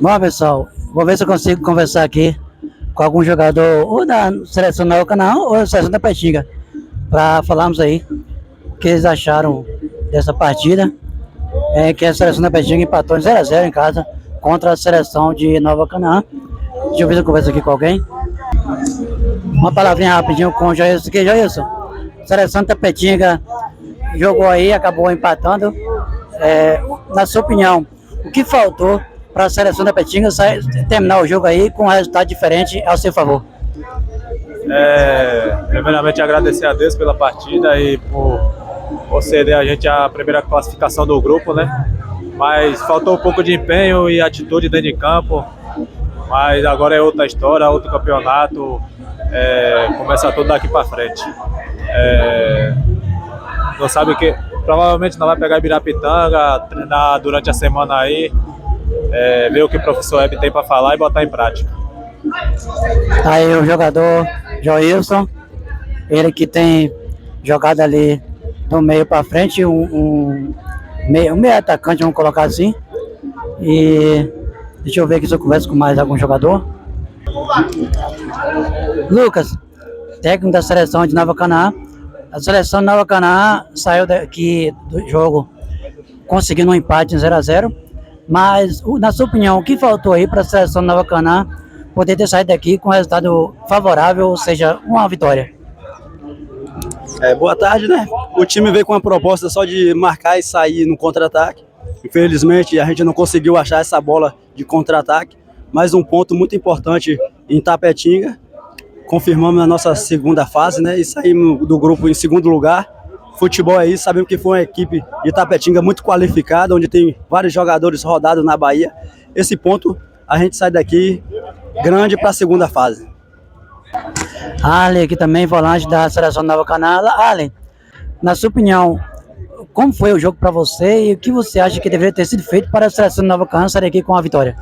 Bom, pessoal, vou ver se eu consigo conversar aqui com algum jogador ou da seleção da Canal ou da seleção da Petinga, para falarmos aí o que eles acharam dessa partida, que a seleção da Petinga empatou em 0-0 em casa contra a seleção de Nova Canaã. Deixa eu ver se eu converso aqui com alguém. Uma palavrinha rapidinho com o Jailson aqui. Jailson, seleção da Petinga jogou aí, acabou empatando. Na sua opinião, o que faltou para a seleção da Petinga terminar o jogo aí com um resultado diferente ao seu favor? Primeiramente agradecer a Deus pela partida e por conceder a gente a primeira classificação do grupo, né? Mas faltou um pouco de empenho e atitude dentro de campo, mas agora é outra história, outro campeonato, começa tudo daqui para frente. Não sabe que provavelmente não vai pegar Ibirapitanga, treinar durante a semana aí, ver o que o professor Hebe tem para falar e botar em prática. Aí o jogador Joilson, ele que tem jogado ali do meio para frente, um meio atacante, vamos colocar assim. E deixa eu ver aqui se eu converso com mais algum jogador. Lucas, técnico da seleção de Nova Canaã. A seleção de Nova Canaã saiu daqui do jogo conseguindo um empate em 0-0. Mas, na sua opinião, o que faltou aí para a seleção de Nova Canaã poder ter saído daqui com um resultado favorável, ou seja, uma vitória? Boa tarde, né? O time veio com uma proposta só de marcar e sair no contra-ataque. Infelizmente, a gente não conseguiu achar essa bola de contra-ataque, mas um ponto muito importante em Tapetinga. Confirmamos na nossa segunda fase, né? E saímos do grupo em segundo lugar. Futebol é isso, sabemos que foi uma equipe de Tapetinga muito qualificada, onde tem vários jogadores rodados na Bahia. Esse ponto, a gente sai daqui grande para a segunda fase. Arlen, aqui também, volante da seleção Nova Canaã. Arlen, na sua opinião, como foi o jogo para você e o que você acha que deveria ter sido feito para a seleção Nova Canaã sair daqui com a vitória?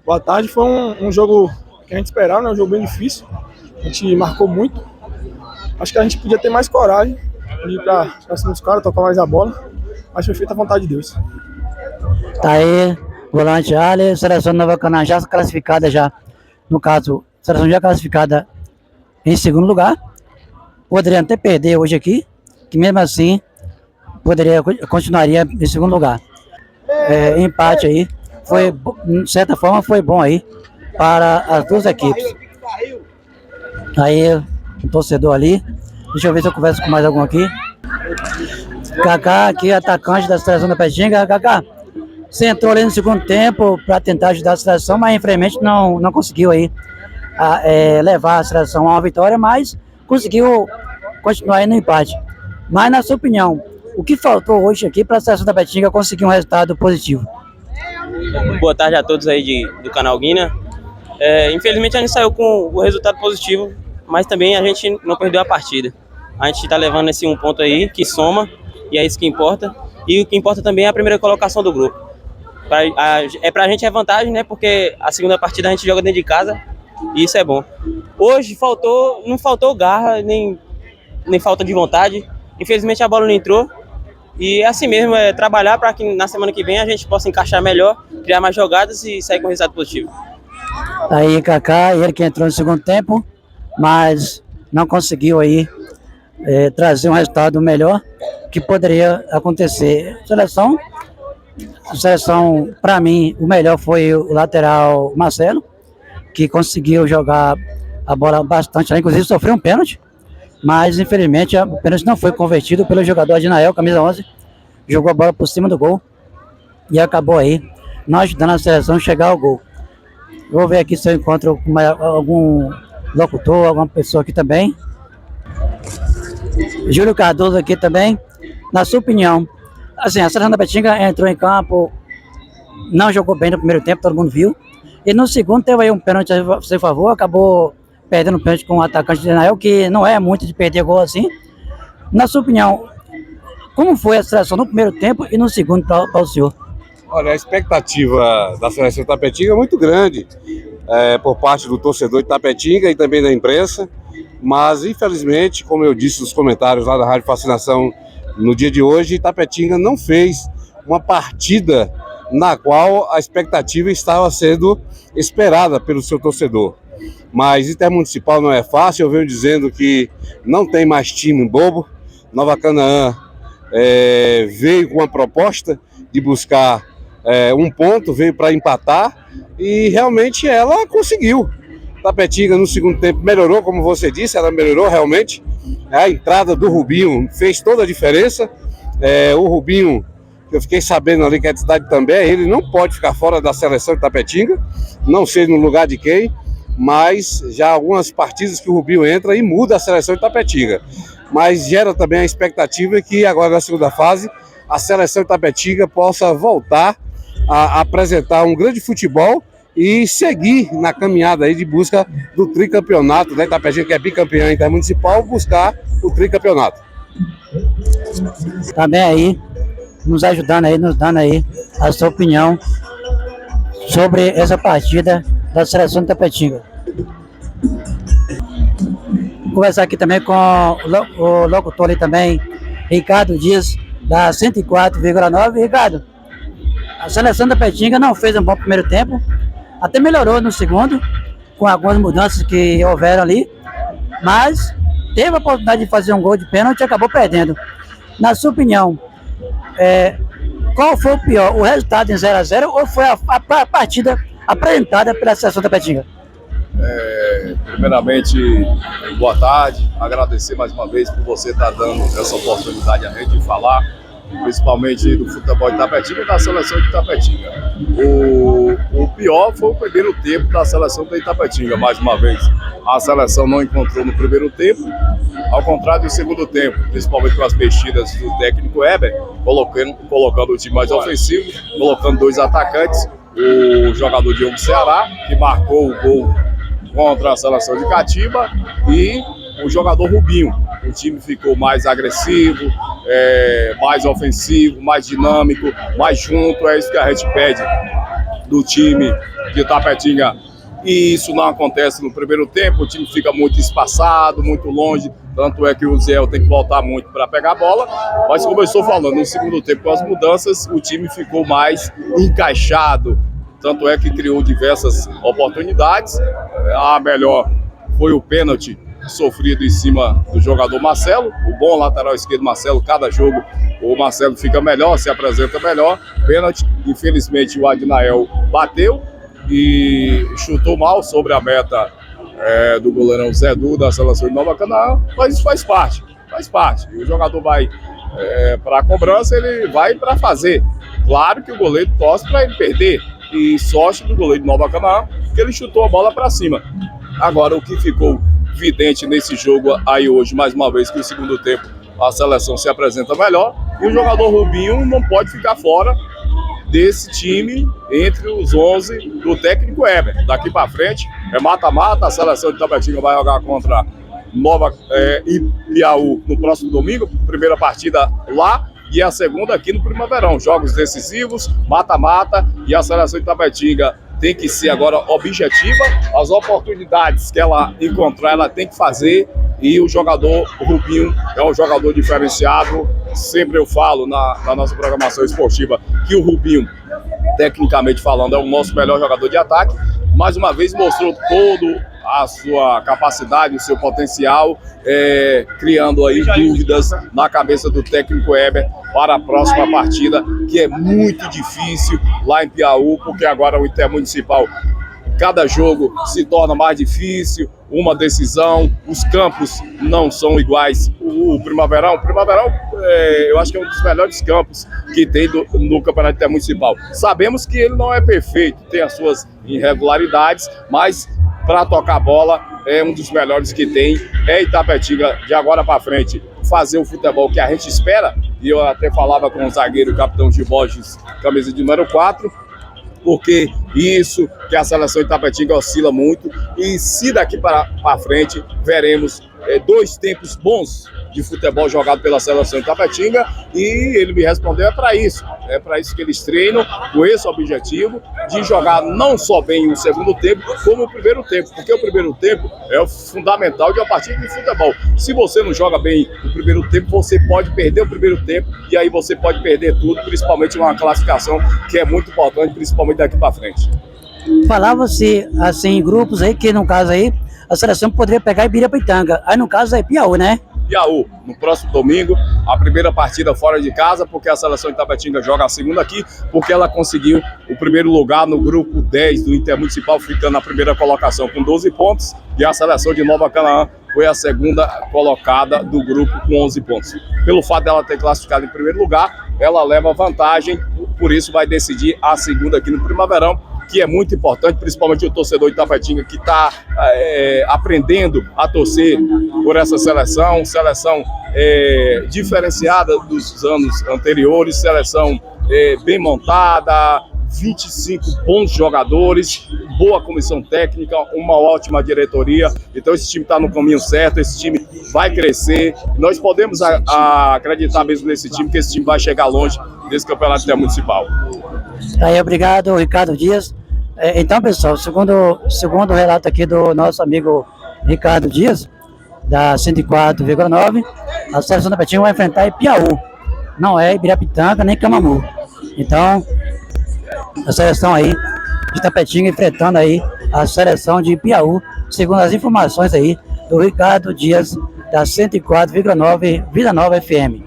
Boa tarde, foi um jogo que a gente esperava, né? Um jogo bem difícil. A gente marcou muito. Acho que a gente podia ter mais coragem de ir para cima dos caras, tocar mais a bola. Mas foi feita a vontade de Deus. Tá aí, volante Arlen, seleção Nova Canaã já classificada já. No caso, seleção já classificada em segundo lugar. Poderia até perder hoje aqui, que mesmo assim continuaria em segundo lugar. Empate aí, de certa forma foi bom aí para as duas equipes. Aí, o torcedor ali. Deixa eu ver se eu converso com mais algum aqui. Kaká, aqui, atacante da seleção da Petinga. Kaká, você entrou ali no segundo tempo para tentar ajudar a seleção, mas infelizmente não conseguiu aí levar a seleção a uma vitória, mas conseguiu continuar aí no empate. Mas, na sua opinião, o que faltou hoje aqui para a seleção da Petinga conseguir um resultado positivo? Boa tarde a todos aí do canal Guina. Infelizmente a gente saiu com o resultado positivo, mas também a gente não perdeu a partida. A gente está levando esse um ponto aí, que soma, e é isso que importa. E o que importa também é a primeira colocação do grupo. Pra gente é vantagem, né? Porque a segunda partida a gente joga dentro de casa, e isso é bom. Hoje não faltou garra, nem falta de vontade. Infelizmente a bola não entrou. E assim mesmo, trabalhar para que na semana que vem a gente possa encaixar melhor, criar mais jogadas e sair com resultado positivo. Aí Kaká, ele que entrou no segundo tempo, mas não conseguiu aí trazer um resultado melhor que poderia acontecer. Seleção, para mim, o melhor foi o lateral Marcelo, que conseguiu jogar a bola bastante, inclusive sofreu um pênalti, mas infelizmente o pênalti não foi convertido pelo jogador Adinael, camisa 11, jogou a bola por cima do gol e acabou aí não ajudando a seleção a chegar ao gol. Vou ver aqui se eu encontro algum locutor, alguma pessoa aqui também. Júlio Cardoso aqui também. Na sua opinião, assim, a seleção da Petinga entrou em campo, não jogou bem no primeiro tempo, todo mundo viu. E no segundo teve aí um pênalti a seu favor, acabou perdendo o pênalti com o atacante de Daniel, que não é muito de perder gol assim. Na sua opinião, como foi a seleção no primeiro tempo e no segundo para o senhor? Olha, a expectativa da seleção de Tapetinga é muito grande por parte do torcedor de Tapetinga e também da imprensa, mas infelizmente, como eu disse nos comentários lá da Rádio Fascinação no dia de hoje, Tapetinga não fez uma partida na qual a expectativa estava sendo esperada pelo seu torcedor. Mas Intermunicipal não é fácil, eu venho dizendo que não tem mais time bobo. Nova Canaã veio com uma proposta de buscar um ponto, veio para empatar e realmente ela conseguiu. Tapetinga no segundo tempo melhorou, como você disse, ela melhorou realmente. A entrada do Rubinho fez toda a diferença. O Rubinho, eu fiquei sabendo ali que é de cidade também, ele não pode ficar fora da seleção de Tapetinga, não sei no lugar de quem, mas já algumas partidas que o Rubinho entra e muda a seleção de Tapetinga. Mas gera também a expectativa que agora na segunda fase a seleção de Tapetinga possa voltar a apresentar um grande futebol e seguir na caminhada aí de busca do tricampeonato, né? Tapetinga, que é bicampeã intermunicipal, buscar o tricampeonato. Também aí, nos ajudando aí, nos dando aí a sua opinião sobre essa partida da seleção de Tapetinga. Vou conversar aqui também com o locutor ali também, Ricardo Dias, da 104,9. Ricardo, a seleção da Tapetinga não fez um bom primeiro tempo, até melhorou no segundo, com algumas mudanças que houveram ali, mas teve a oportunidade de fazer um gol de pênalti e acabou perdendo. Na sua opinião, qual foi o pior, o resultado em 0-0 ou foi a partida apresentada pela seleção da Tapetinga? Primeiramente, boa tarde, agradecer mais uma vez por você estar dando essa oportunidade a gente de falar, principalmente do futebol de Tapetinga e da seleção de Tapetinga. O pior foi o primeiro tempo da seleção de Tapetinga, mais uma vez. A seleção não encontrou no primeiro tempo, ao contrário do segundo tempo, principalmente com as mexidas do técnico Heber, colocando o time mais ofensivo, colocando 2 atacantes, o jogador Diogo Ceará, que marcou o gol contra a seleção de Catiba, e o jogador Rubinho. O time ficou mais agressivo, mais ofensivo, mais dinâmico, mais junto. É isso que a gente pede do time de Tapetinga. E isso não acontece no primeiro tempo, o time fica muito espaçado, muito longe, tanto é que o Zé tem que voltar muito para pegar a bola, mas como eu estou falando, no segundo tempo com as mudanças, o time ficou mais encaixado, tanto é que criou diversas oportunidades. A melhor foi o pênalti sofrido em cima do jogador Marcelo, o bom lateral esquerdo Marcelo. Cada jogo o Marcelo fica melhor, se apresenta melhor. Pênalti, infelizmente o Adnael bateu e chutou mal sobre a meta do goleirão Zé Du, da seleção de Nova Canaã, mas isso faz parte. E o jogador vai para a cobrança, ele vai para fazer. Claro que o goleiro torce para ele perder, e sorte do goleiro de Nova Canaã, que ele chutou a bola para cima. Agora, o que ficou evidente nesse jogo aí hoje, mais uma vez, que no segundo tempo a seleção se apresenta melhor, e o jogador Rubinho não pode ficar fora desse time entre os 11 do técnico Heber. Daqui para frente é mata-mata, a seleção de Tapetinga vai jogar contra Nova Ipiaú no próximo domingo, primeira partida lá, e a segunda aqui no Primaverão. Jogos decisivos, mata-mata, e a seleção de Tapetinga tem que ser agora objetiva. As oportunidades que ela encontrar, ela tem que fazer, e o jogador Rubinho é um jogador diferenciado. Sempre eu falo na nossa programação esportiva que o Rubinho, tecnicamente falando, é o nosso melhor jogador de ataque. Mais uma vez mostrou toda a sua capacidade, o seu potencial, criando aí dúvidas na cabeça do técnico Heber para a próxima partida, que é muito difícil lá em Piauí, porque agora o Intermunicipal, cada jogo se torna mais difícil, uma decisão, os campos não são iguais. O Primaverão, eu acho que é um dos melhores campos que tem no Campeonato Intermunicipal. Sabemos que ele não é perfeito, tem as suas irregularidades, mas para tocar a bola é um dos melhores que tem. Tapetinga, de agora para frente, fazer o futebol que a gente espera, e eu até falava com o zagueiro, o capitão Gil Borges, camisa de número 4, porque isso que a seleção de Tapetinga oscila muito, e se daqui para frente veremos 2 tempos bons de futebol jogado pela seleção de Itapetinga, e ele me respondeu, é para isso que eles treinam, com esse objetivo de jogar não só bem o segundo tempo, como o primeiro tempo, porque o primeiro tempo é o fundamental de uma partida de futebol. Se você não joga bem o primeiro tempo, você pode perder o primeiro tempo, e aí você pode perder tudo, principalmente uma classificação que é muito importante, principalmente daqui para frente. Falava-se, assim, em grupos aí, que no caso aí, a seleção poderia pegar Ibirapitanga. Aí no caso é Piauí, né? Piauí, no próximo domingo, a primeira partida fora de casa, porque a seleção de Itapetinga joga a segunda aqui, porque ela conseguiu o primeiro lugar no grupo 10 do Intermunicipal, ficando na primeira colocação com 12 pontos, e a seleção de Nova Canaã foi a segunda colocada do grupo com 11 pontos. Pelo fato dela ter classificado em primeiro lugar, ela leva vantagem, por isso vai decidir a segunda aqui no Primaverão, que é muito importante, principalmente o torcedor de Itapetinga, que está aprendendo a torcer por essa seleção diferenciada dos anos anteriores, seleção bem montada, 25 bons jogadores, boa comissão técnica, uma ótima diretoria. Então esse time está no caminho certo, esse time vai crescer. Nós podemos acreditar mesmo nesse time, que esse time vai chegar longe nesse campeonato intermunicipal. Aí, obrigado, Ricardo Dias. Então, pessoal, segundo o relato aqui do nosso amigo Ricardo Dias, da 104,9, a seleção da Itapetinga vai enfrentar Ipiaú. Não é Ibirapitanga nem Camamu. Então, a seleção aí de Itapetinga enfrentando aí a seleção de Ipiaú, segundo as informações aí do Ricardo Dias, da 104,9 Vida Nova FM.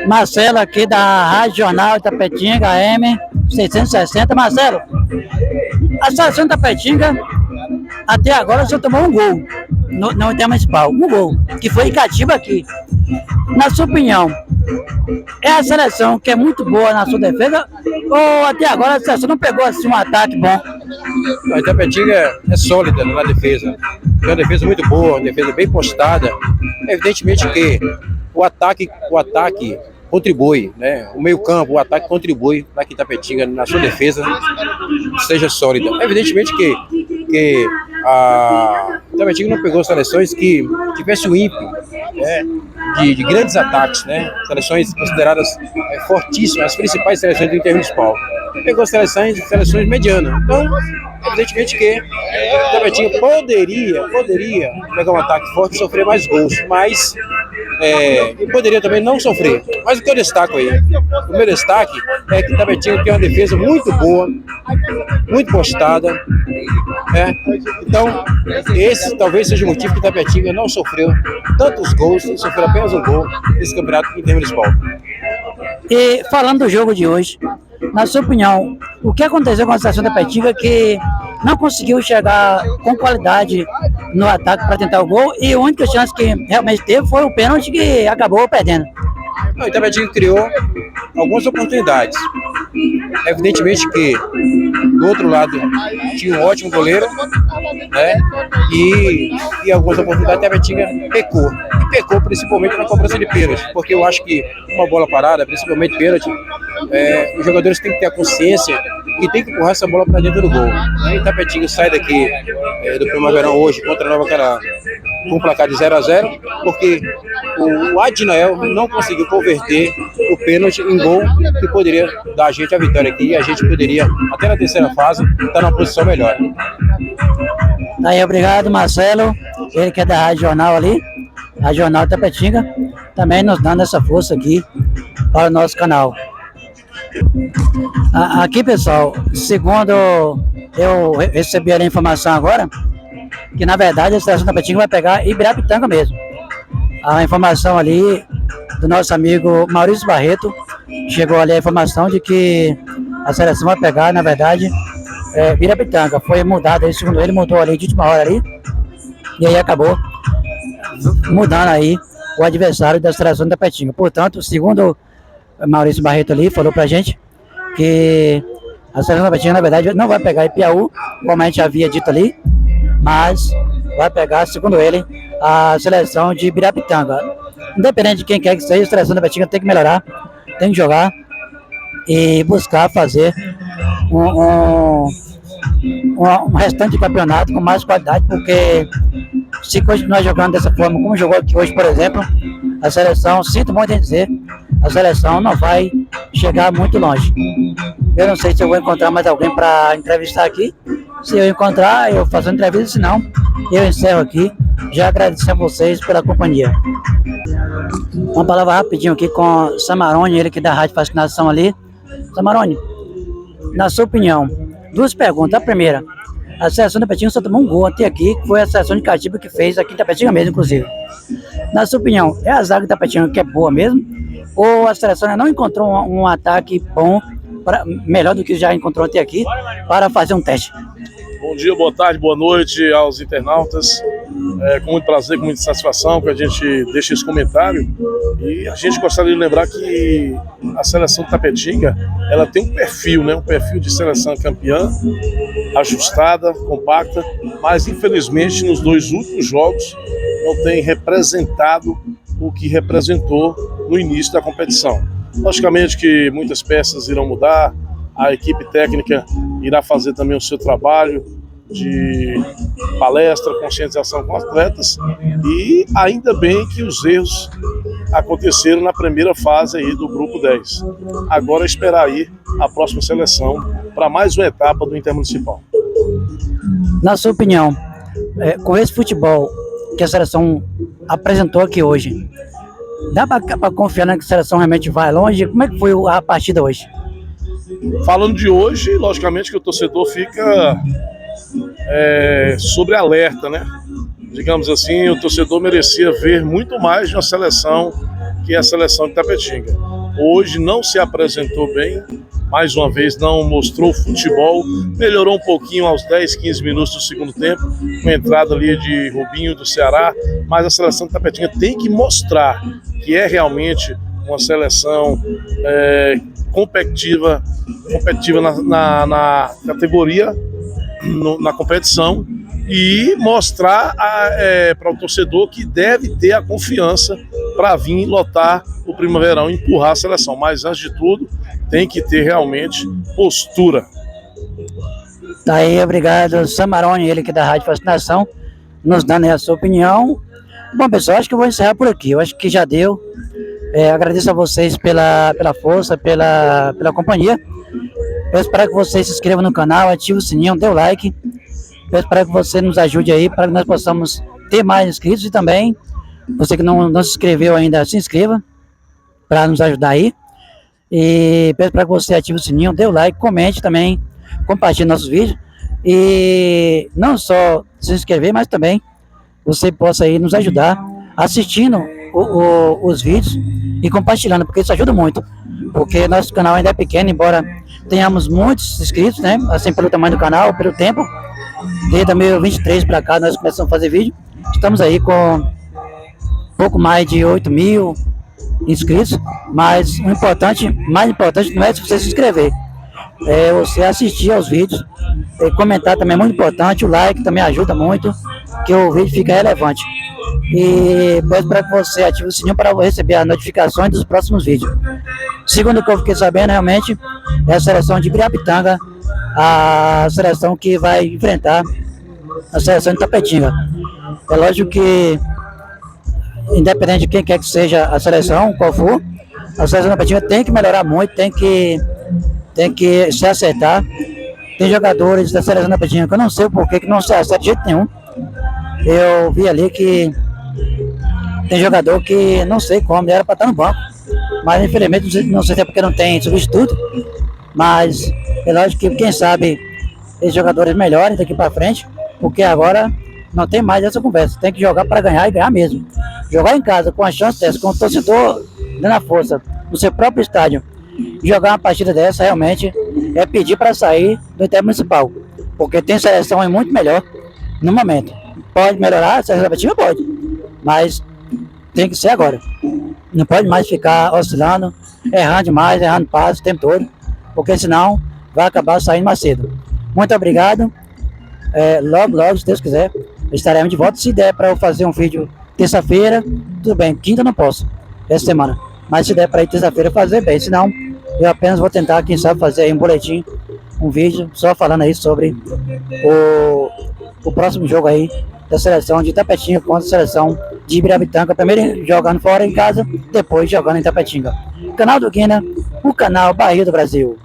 Marcelo aqui da Rádio Jornal Itapetinga, AM 660. Marcelo, a seleção da Itapetinga até agora só tomou um gol no Intermunicipal, um gol, que foi Icatiba aqui. Na sua opinião, é a seleção que é muito boa na sua defesa, ou até agora a seleção não pegou assim um ataque bom? A Itapetinga é sólida na defesa, é uma defesa muito boa, uma defesa bem postada. Evidentemente que o ataque contribui, né? O meio-campo, o ataque contribui para que Itapetinga, na sua defesa, seja sólida. Evidentemente que a Itapetinga não pegou seleções que tivessem o ímpeto, né, de grandes ataques, né? Seleções consideradas fortíssimas, as principais seleções do Intermunicipal. Pegou seleções medianas. Então, evidentemente que a Itapetinga poderia pegar um ataque forte e sofrer mais gols, mas e poderia também não sofrer. Mas o que eu destaco aí? O meu destaque é que Itapetinga tem uma defesa muito boa, muito postada. Então, esse talvez seja o motivo que Itapetinga não sofreu tantos gols, sofreu apenas um gol nesse campeonato intermunicipal. E falando do jogo de hoje, na sua opinião, o que aconteceu com a seleção da Itapetinga que não conseguiu chegar com qualidade no ataque para tentar o gol, e a única chance que realmente teve foi o pênalti que acabou perdendo? O Itapetinga criou algumas oportunidades. Evidentemente que do outro lado tinha um ótimo goleiro, né? E algumas oportunidades a Itapetinga pecou. E pecou principalmente na cobrança de pênalti, porque eu acho que uma bola parada, principalmente pênalti, os jogadores têm que ter a consciência que tem que empurrar essa bola para dentro do gol. A Itapetinga sai daqui do Primaverão hoje contra a Nova Canaã com um placar de 0-0, porque o Adinael não conseguiu converter o pênalti em gol que poderia dar a gente a vitória aqui, e a gente poderia, até na terceira fase, estar numa posição melhor. Aí, obrigado, Marcelo, ele que é da Rádio Jornal ali, Rádio Jornal Itapetinga, também nos dando essa força aqui para o nosso canal. Aqui, pessoal, segundo eu recebi a informação agora, que na verdade a seleção da Itapetinga vai pegar Ibirapitanga mesmo. A informação ali do nosso amigo Maurício Barreto, chegou ali a informação de que a seleção vai pegar, na verdade, Ibirapitanga. Foi mudado aí, segundo ele, mudou ali de última hora ali, e aí acabou mudando aí o adversário da seleção da Itapetinga. Portanto, segundo Maurício Barreto ali, falou pra gente que a seleção da Itapetinga, na verdade, não vai pegar Ipiaú, como a gente havia dito ali, mas vai pegar, segundo ele, a seleção de Ibirapitanga. Independente de quem quer que seja, a seleção da Itapetinga tem que melhorar, tem que jogar e buscar fazer um restante de campeonato com mais qualidade, porque se continuar jogando dessa forma, como jogou aqui hoje, por exemplo, a seleção, sinto muito em dizer, a seleção não vai chegar muito longe. Eu não sei se eu vou encontrar mais alguém para entrevistar aqui. Se eu encontrar, eu faço uma entrevista, se não, eu encerro aqui. Já agradeço a vocês pela companhia. Uma palavra rapidinho aqui com o Samarone, ele que dá Rádio Fascinação ali. Samarone, na sua opinião, duas perguntas. A primeira, a seleção da Tapetinga só tomou um gol até aqui, que foi a seleção de Catiba que fez aqui em Tapetinga mesmo, inclusive. Na sua opinião, é a zaga de Tapetinga que é boa mesmo? Ou a seleção não encontrou um ataque bom, melhor do que já encontrou até aqui, para fazer um teste? Bom dia, boa tarde, boa noite aos internautas. Com muito prazer, com muita satisfação que a gente deixa esse comentário. E a gente gostaria de lembrar que a seleção de Tapetinga, ela tem um perfil, né? Um perfil de seleção campeã, ajustada, compacta, mas infelizmente nos 2 últimos jogos não tem representado o que representou no início da competição. Logicamente que muitas peças irão mudar, a equipe técnica irá fazer também o seu trabalho de palestra, conscientização com atletas, e ainda bem que os erros aconteceram na primeira fase aí do grupo 10. Agora esperar aí a próxima seleção para mais uma etapa do Intermunicipal. Na sua opinião, com esse futebol que a seleção apresentou aqui hoje, dá para confiar que a seleção realmente vai longe? Como é que foi a partida hoje? Falando de hoje, logicamente que o torcedor fica sobre alerta, né? Digamos assim, o torcedor merecia ver muito mais de uma seleção que é a seleção de Tapetinga. Hoje não se apresentou bem, mais uma vez não mostrou futebol, melhorou um pouquinho aos 10, 15 minutos do segundo tempo, com a entrada ali de Rubinho do Ceará, mas a seleção de Tapetinga tem que mostrar que é realmente uma seleção competitiva na categoria, na competição, e mostrar para o torcedor que deve ter a confiança para vir lotar o Primaverão e empurrar a seleção. Mas, antes de tudo, tem que ter realmente postura. Tá aí, obrigado, Samarone, ele que é da Rádio Fascinação, nos dando a sua opinião. Bom, pessoal, acho que eu vou encerrar por aqui. Eu acho que já deu. Agradeço a vocês pela força, pela companhia. Eu espero que vocês se inscrevam no canal, ative o sininho, dê o like. Eu espero que você nos ajude aí para que nós possamos ter mais inscritos, e também, você que não se inscreveu ainda, se inscreva para nos ajudar aí. E peço para que você ative o sininho, dê o like, comente também, compartilhe nossos vídeos. E não só se inscrever, mas também você possa aí nos ajudar assistindo os vídeos e compartilhando, porque isso ajuda muito. Porque nosso canal ainda é pequeno, embora tenhamos muitos inscritos, né? Assim, pelo tamanho do canal, pelo tempo. Desde 2023 para cá nós começamos a fazer vídeo. Estamos aí com pouco mais de 8.000 inscritos, mas o importante, mais importante não é você se inscrever, é você assistir aos vídeos, comentar também é muito importante, o like também ajuda muito, que o vídeo fica relevante. E peço para que você ative o sininho para receber as notificações dos próximos vídeos. Segundo o que eu fiquei sabendo, realmente, é a seleção de Birapitanga, a seleção que vai enfrentar a seleção de Tapetinga. É lógico que, independente de quem quer que seja a seleção, qual for, a seleção de Tapetinga tem que melhorar muito, tem que se acertar. Tem jogadores da seleção da Tapetinga que eu não sei o porquê que não se acerta de jeito nenhum. Eu vi ali que tem jogador que não sei como, era para estar no banco, mas infelizmente não sei se é porque não tem substituto, mas é lógico que quem sabe esses jogadores melhores daqui para frente, porque agora não tem mais essa conversa, tem que jogar para ganhar e ganhar mesmo. Jogar em casa com a chance dessa, com o torcedor dando a força no seu próprio estádio, jogar uma partida dessa realmente é pedir para sair do Intermunicipal, porque tem seleção aí muito melhor no momento. Pode melhorar, a seleção Tapetinga pode, mas tem que ser agora. Não pode mais ficar oscilando, errando demais, errando passos o tempo todo, porque senão vai acabar saindo mais cedo. Muito obrigado. Logo, se Deus quiser, estaremos de volta. Se der para eu fazer um vídeo terça-feira, tudo bem. Quinta não posso, essa semana. Mas se der para ir terça-feira fazer, bem. Senão, eu apenas vou tentar, quem sabe, fazer aí um boletim, um vídeo, só falando aí sobre o próximo jogo aí da seleção de Itapetinga contra a seleção de Ibirabitanga, primeiro jogando fora em casa, depois jogando em Itapetinga. Canal do Guina, o canal Bahia do Brasil.